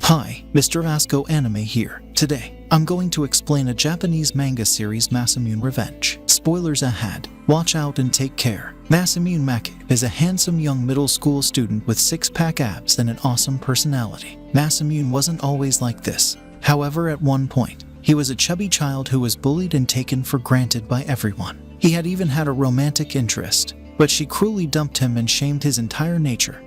Hi, Mr. Asko Anime here. Today, I'm going to explain a Japanese manga series, Masamune Revenge. Spoilers ahead. Watch out and take care. Masamune Makabe is a handsome young middle school student with six-pack abs and an awesome personality. Masamune wasn't always like this. However, at one point, he was a chubby child who was bullied and taken for granted by everyone. He had even had a romantic interest, but she cruelly dumped him and shamed his entire nature,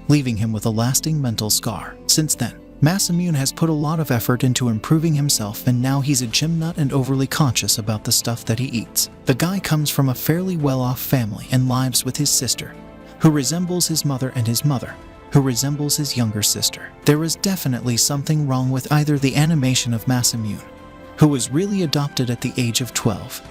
leaving him with a lasting mental scar. Since then, Masamune has put a lot of effort into improving himself, and now he's a gym nut and overly conscious about the stuff that he eats. The guy comes from a fairly well-off family and lives with his sister, who resembles his mother, and his mother, who resembles his younger sister. There is definitely something wrong with either the animation of Masamune, who was really adopted at the age of 12,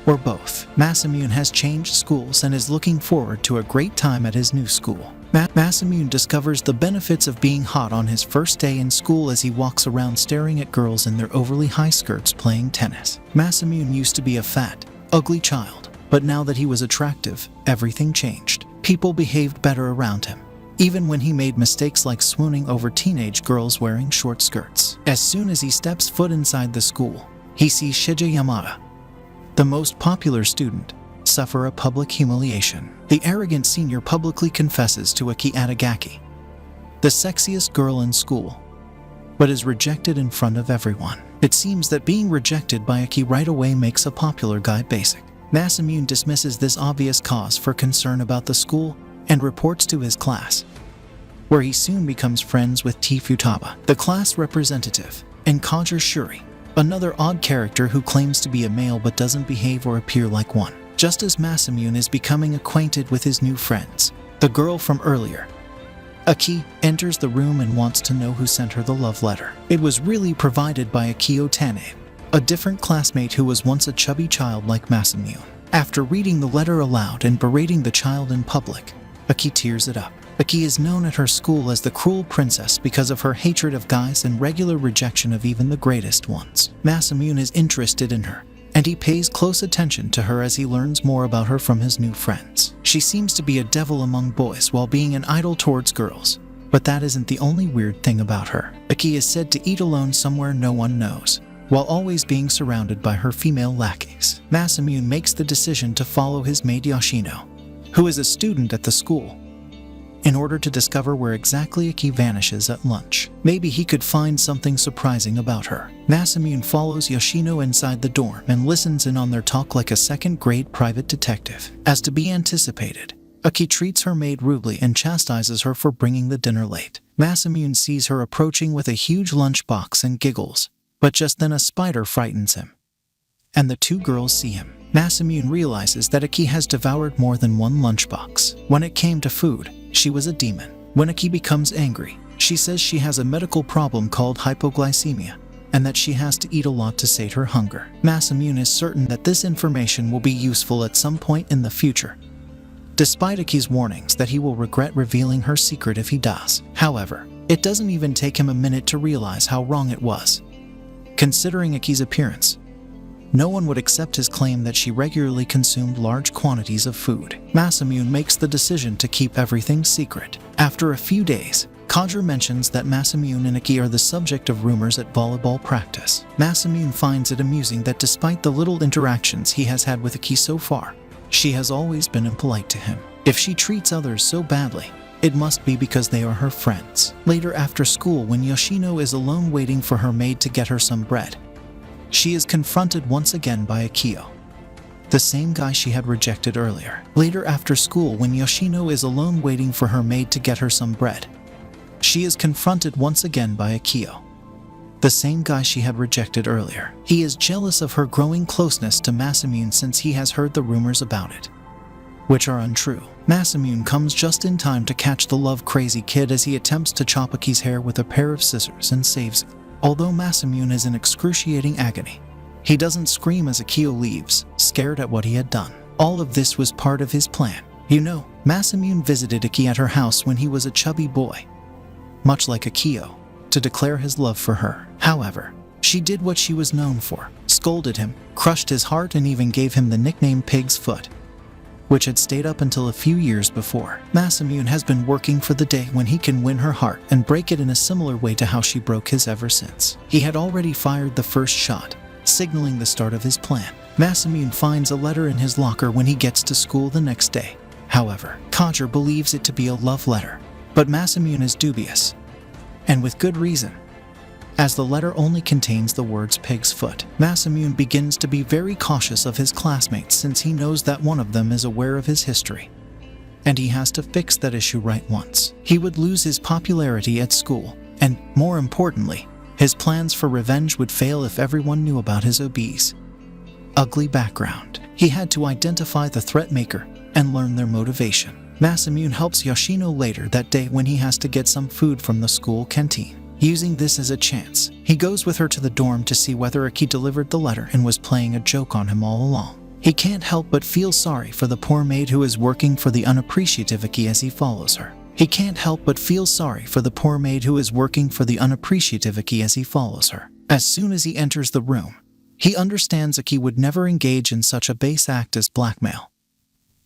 or both. Masamune has changed schools and is looking forward to a great time at his new school. Masamune discovers the benefits of being hot on his first day in school as he walks around staring at girls in their overly high skirts playing tennis. Masamune used to be a fat, ugly child, but now that he was attractive, everything changed. People behaved better around him, even when he made mistakes like swooning over teenage girls wearing short skirts. As soon as he steps foot inside the school, he sees Shija Yamada, the most popular student, suffer a public humiliation. The arrogant senior publicly confesses to Aki Adagaki, the sexiest girl in school, but is rejected in front of everyone. It seems that being rejected by Aki right away makes a popular guy basic. Masamune dismisses this obvious cause for concern about the school and reports to his class, where he soon becomes friends with T. Futaba, the class representative, and Kaja Shuri, another odd character who claims to be a male but doesn't behave or appear like one. Just as Masamune is becoming acquainted with his new friends, the girl from earlier, Aki, enters the room and wants to know who sent her the love letter. It was really provided by Akio Tane, a different classmate who was once a chubby child like Masamune. After reading the letter aloud and berating the child in public, Aki tears it up. Aki is known at her school as the cruel princess because of her hatred of guys and regular rejection of even the greatest ones. Masamune is interested in her, and he pays close attention to her as he learns more about her from his new friends. She seems to be a devil among boys while being an idol towards girls, but that isn't the only weird thing about her. Aki is said to eat alone somewhere no one knows, while always being surrounded by her female lackeys. Masamune makes the decision to follow his maid Yoshino, who is a student at the school, in order to discover where exactly Aki vanishes at lunch. Maybe he could find something surprising about her. Masamune follows Yoshino inside the dorm and listens in on their talk like a second-grade private detective. As to be anticipated, Aki treats her maid rudely and chastises her for bringing the dinner late. Masamune sees her approaching with a huge lunchbox and giggles, but just then a spider frightens him, and the two girls see him. Masamune realizes that Aki has devoured more than one lunchbox. When it came to food, she was a demon. When Aki becomes angry, she says she has a medical problem called hypoglycemia, and that she has to eat a lot to sate her hunger. Masamune is certain that this information will be useful at some point in the future, despite Aki's warnings that he will regret revealing her secret if he does. However, it doesn't even take him a minute to realize how wrong it was. Considering Aki's appearance, no one would accept his claim that she regularly consumed large quantities of food. Masamune makes the decision to keep everything secret. After a few days, Kaja mentions that Masamune and Aki are the subject of rumors at volleyball practice. Masamune finds it amusing that despite the little interactions he has had with Aki so far, she has always been impolite to him. If she treats others so badly, it must be because they are her friends. Later after school, when Yoshino is alone waiting for her maid to get her some bread, she is confronted once again by Akio, the same guy she had rejected earlier. Later after school, when Yoshino is alone waiting for her maid to get her some bread, she is confronted once again by Akio, the same guy she had rejected earlier. He is jealous of her growing closeness to Masamune since he has heard the rumors about it, which are untrue. Masamune comes just in time to catch the love-crazy kid as he attempts to chop Aki's hair with a pair of scissors and saves it. Although Masamune is in excruciating agony, he doesn't scream as Akio leaves, scared at what he had done. All of this was part of his plan. You know, Masamune visited Aki at her house when he was a chubby boy, much like Akio, to declare his love for her. However, she did what she was known for, scolded him, crushed his heart, and even gave him the nickname Pig's Foot. which had stayed up until a few years before. Masamune has been working for the day when he can win her heart and break it in a similar way to how she broke his ever since. He had already fired the first shot, signaling the start of his plan. Masamune finds a letter in his locker when he gets to school the next day. However, Kaji believes it to be a love letter, but Masamune is dubious, and with good reason, as the letter only contains the words pig's foot. Masamune begins to be very cautious of his classmates since he knows that one of them is aware of his history, and he has to fix that issue right once. He would lose his popularity at school, and, more importantly, his plans for revenge would fail if everyone knew about his obese, ugly background. He had to identify the threat maker and learn their motivation. Masamune helps Yoshino later that day when he has to get some food from the school canteen. Using this as a chance, he goes with her to the dorm to see whether Aki delivered the letter and was playing a joke on him all along. He can't help but feel sorry for the poor maid who is working for the unappreciative Aki as he follows her. As soon as he enters the room, he understands Aki would never engage in such a base act as blackmail.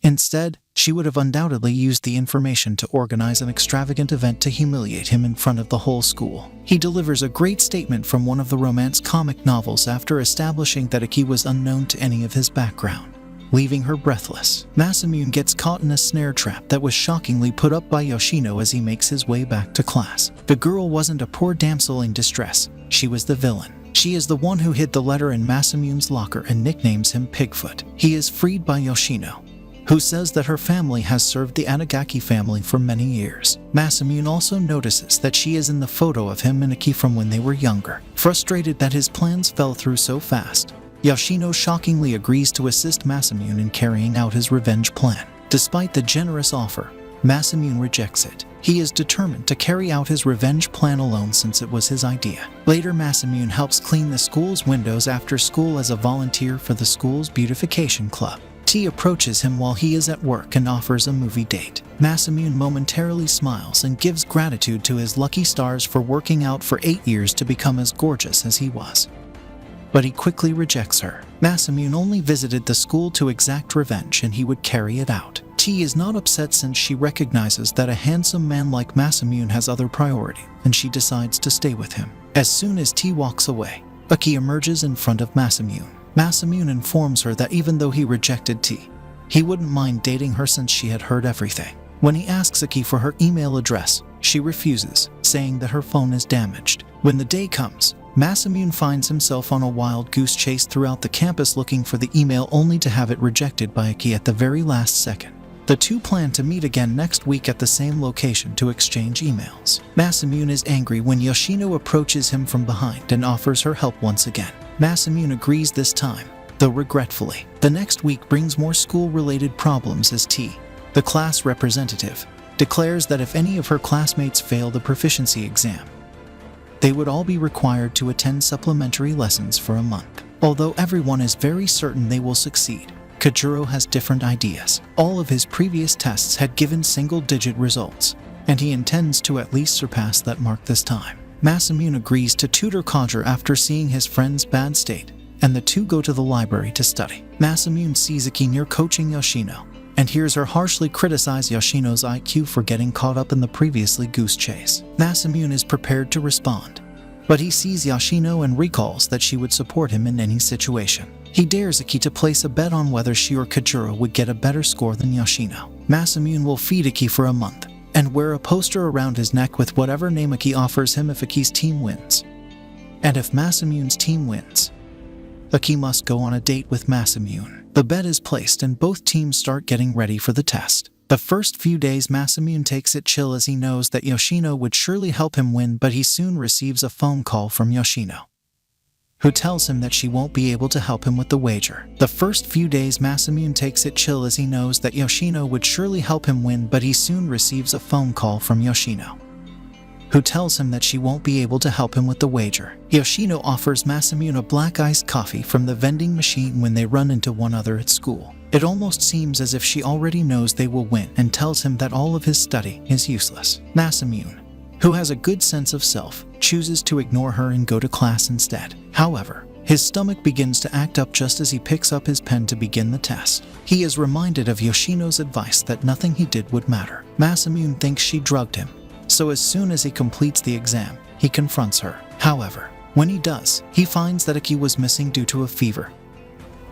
Instead, she would have undoubtedly used the information to organize an extravagant event to humiliate him in front of the whole school. He delivers a great statement from one of the romance comic novels after establishing that Aki was unknown to any of his background, leaving her breathless. Masamune gets caught in a snare trap that was shockingly put up by Yoshino as he makes his way back to class. The girl wasn't a poor damsel in distress, she was the villain. She is the one who hid the letter in Masamune's locker and nicknames him Pigfoot. He is freed by Yoshino, who says that her family has served the Adagaki family for many years. Masamune also notices that she is in the photo of him and Aki from when they were younger. Frustrated that his plans fell through so fast, Yoshino shockingly agrees to assist Masamune in carrying out his revenge plan. Despite the generous offer, Masamune rejects it. He is determined to carry out his revenge plan alone since it was his idea. Later, Masamune helps clean the school's windows after school as a volunteer for the school's beautification club. T approaches him while he is at work and offers a movie date. Masamune momentarily smiles and gives gratitude to his lucky stars for working out for 8 years to become as gorgeous as he was. But he quickly rejects her. Masamune only visited the school to exact revenge and he would carry it out. T is not upset since she recognizes that a handsome man like Masamune has other priority, and she decides to stay with him. As soon as T walks away, Aki emerges in front of Masamune. Masamune informs her that even though he rejected T, he wouldn't mind dating her since she had heard everything. When he asks Aki for her email address, she refuses, saying that her phone is damaged. When the day comes, Masamune finds himself on a wild goose chase throughout the campus looking for the email only to have it rejected by Aki at the very last second. The two plan to meet again next week at the same location to exchange emails. Masamune is angry when Yoshino approaches him from behind and offers her help once again. Masamune agrees this time, though regretfully. The next week brings more school-related problems as T, the class representative, declares that if any of her classmates fail the proficiency exam, they would all be required to attend supplementary lessons for a month. Although everyone is very certain they will succeed, Kajuro has different ideas. All of his previous tests had given single-digit results, and he intends to at least surpass that mark this time. Masamune agrees to tutor Kaji after seeing his friend's bad state, and the two go to the library to study. Masamune sees Aki near coaching Yoshino, and hears her harshly criticize Yoshino's IQ for getting caught up in the previously goose chase. Masamune is prepared to respond, but he sees Yoshino and recalls that she would support him in any situation. He dares Aki to place a bet on whether she or Kajuro would get a better score than Yoshino. Masamune will feed Aki for a month, and wear a poster around his neck with whatever name Aki offers him if Aki's team wins. And if Masamune's team wins, Aki must go on a date with Masamune. The bet is placed and both teams start getting ready for the test. The first few days Masamune takes it chill as he knows that Yoshino would surely help him win, but he soon receives a phone call from Yoshino, who tells him that she won't be able to help him with the wager. The first few days Masamune takes it chill as he knows that Yoshino would surely help him win, but he soon receives a phone call from Yoshino, who tells him that she won't be able to help him with the wager. Yoshino offers Masamune a black iced coffee from the vending machine when they run into one another at school. It almost seems as if she already knows they will win and tells him that all of his study is useless. Masamune, who has a good sense of self, chooses to ignore her and go to class instead. However, His stomach begins to act up just as he picks up his pen to begin the test. He is reminded of Yoshino's advice that nothing he did would matter. Masamune thinks she drugged him, so as soon as he completes the exam, he confronts her. However, when he does, he finds that Aki was missing due to a fever,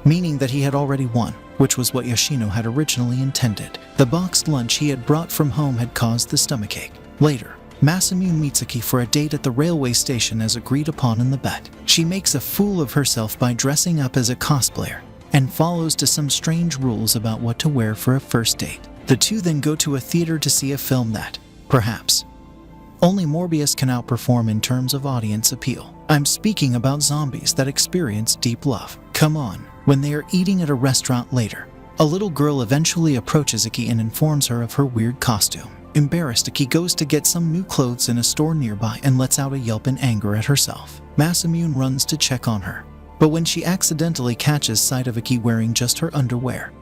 meaning that he had already won, which was what Yoshino had originally intended. The boxed lunch he had brought from home had caused the stomachache. Later, Masamune meets Aki for a date at the railway station as agreed upon in the bet. She makes a fool of herself by dressing up as a cosplayer and follows to some strange rules about what to wear for a first date. The two then go to a theater to see a film that, perhaps, only Morbius can outperform in terms of audience appeal. I'm speaking about zombies that experience deep love. Come on. When they are eating at a restaurant later, a little girl eventually approaches Aki and informs her of her weird costume. Embarrassed, Aki goes to get some new clothes in a store nearby and lets out a yelp in anger at herself. Masamune runs to check on her, but when she accidentally catches sight of Aki wearing just her underwear,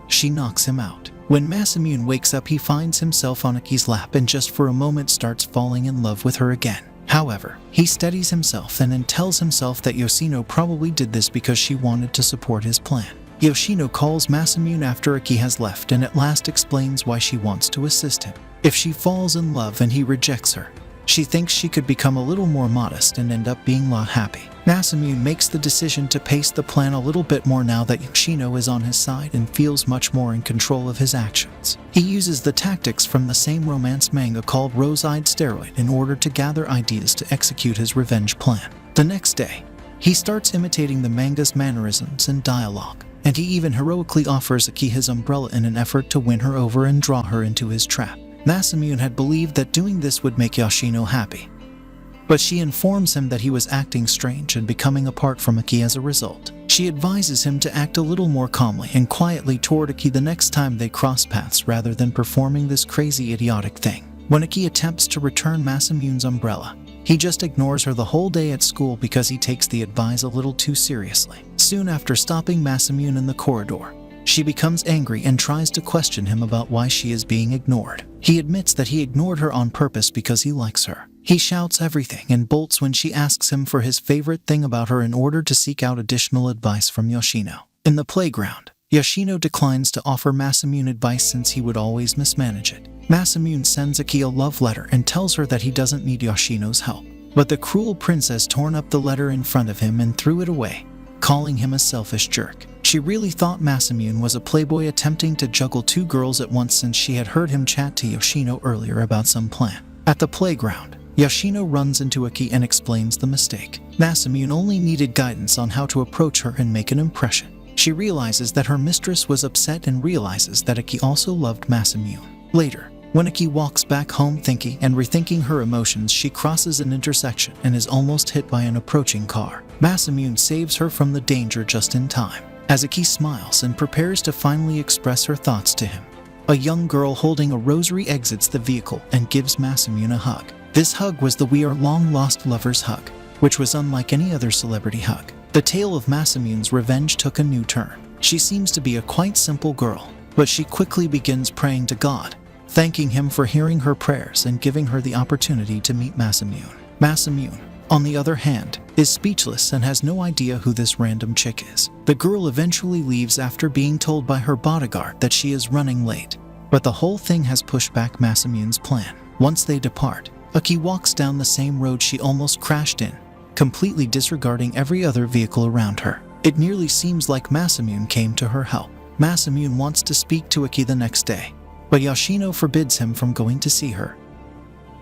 she knocks him out. When Masamune wakes up, he finds himself on Aki's lap and just for a moment starts falling in love with her again. However, he steadies himself and then tells himself that Yoshino probably did this because she wanted to support his plan. Yoshino calls Masamune after Aki has left and at last explains why she wants to assist him. If she falls in love and he rejects her, she thinks she could become a little more modest and end up being happy. Masamune makes the decision to pace the plan a little bit more now that Yoshino is on his side and feels much more in control of his actions. He uses the tactics from the same romance manga called Rose-Eyed Steroid in order to gather ideas to execute his revenge plan. The next day, he starts imitating the manga's mannerisms and dialogue, and he even heroically offers Aki his umbrella in an effort to win her over and draw her into his trap. Masamune had believed that doing this would make Yoshino happy, but she informs him that he was acting strange and becoming apart from Aki as a result. She advises him to act a little more calmly and quietly toward Aki the next time they cross paths rather than performing this crazy idiotic thing. When Aki attempts to return Masamune's umbrella, he just ignores her the whole day at school because he takes the advice a little too seriously. Soon after stopping Masamune in the corridor, she becomes angry and tries to question him about why she is being ignored. He admits that he ignored her on purpose because he likes her. He shouts everything and bolts when she asks him for his favorite thing about her in order to seek out additional advice from Yoshino. In the playground, Yoshino declines to offer Masamune advice since he would always mismanage it. Masamune sends Aki a love letter and tells her that he doesn't need Yoshino's help. But the cruel princess torn up the letter in front of him and threw it away, calling him a selfish jerk. She really thought Masamune was a playboy attempting to juggle two girls at once since she had heard him chat to Yoshino earlier about some plan. At the playground, Yoshino runs into Aki and explains the mistake. Masamune only needed guidance on how to approach her and make an impression. She realizes that her mistress was upset and realizes that Aki also loved Masamune. Later, when Aki walks back home thinking and rethinking her emotions, she crosses an intersection and is almost hit by an approaching car. Masamune saves her from the danger just in time. As Aki smiles and prepares to finally express her thoughts to him, a young girl holding a rosary exits the vehicle and gives Masamune a hug. This hug was the "We Are Long Lost Lovers" hug, which was unlike any other celebrity hug. The tale of Masamune's revenge took a new turn. She seems to be a quite simple girl, but she quickly begins praying to God, thanking him for hearing her prayers and giving her the opportunity to meet Masamune. Masamune, on the other hand, is speechless and has no idea who this random chick is. The girl eventually leaves after being told by her bodyguard that she is running late, but the whole thing has pushed back Masamune's plan. Once they depart, Aki walks down the same road she almost crashed in, completely disregarding every other vehicle around her. It nearly seems like Masamune came to her help. Masamune wants to speak to Aki the next day, but Yoshino forbids him from going to see her,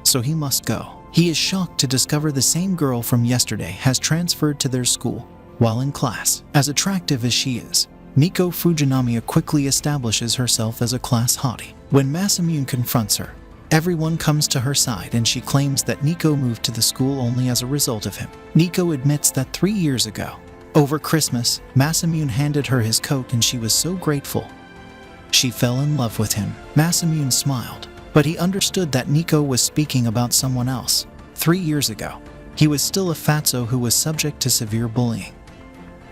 so he must go. He is shocked to discover the same girl from yesterday has transferred to their school while in class. As attractive as she is, Nico Fujinami quickly establishes herself as a class hottie. When Masamune confronts her, everyone comes to her side and she claims that Nico moved to the school only as a result of him. Nico admits that 3 years ago, over Christmas, Masamune handed her his coat and she was so grateful. She fell in love with him. Masamune smiled, but he understood that Nico was speaking about someone else. 3 years ago, he was still a fatso who was subject to severe bullying.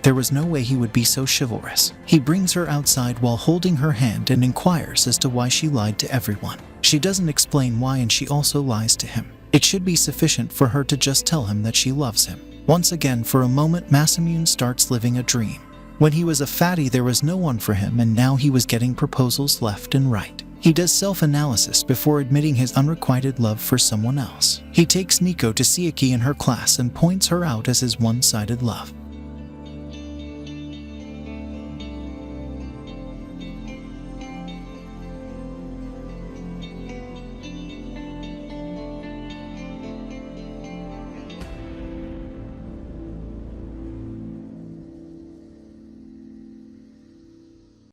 There was no way he would be so chivalrous. He brings her outside while holding her hand and inquires as to why she lied to everyone. She doesn't explain why and she also lies to him. It should be sufficient for her to just tell him that she loves him. Once again, for a moment, Masamune starts living a dream. When he was a fatty, there was no one for him, and now he was getting proposals left and right. He does self-analysis before admitting his unrequited love for someone else. He takes Nico to see Aki in her class and points her out as his one-sided love.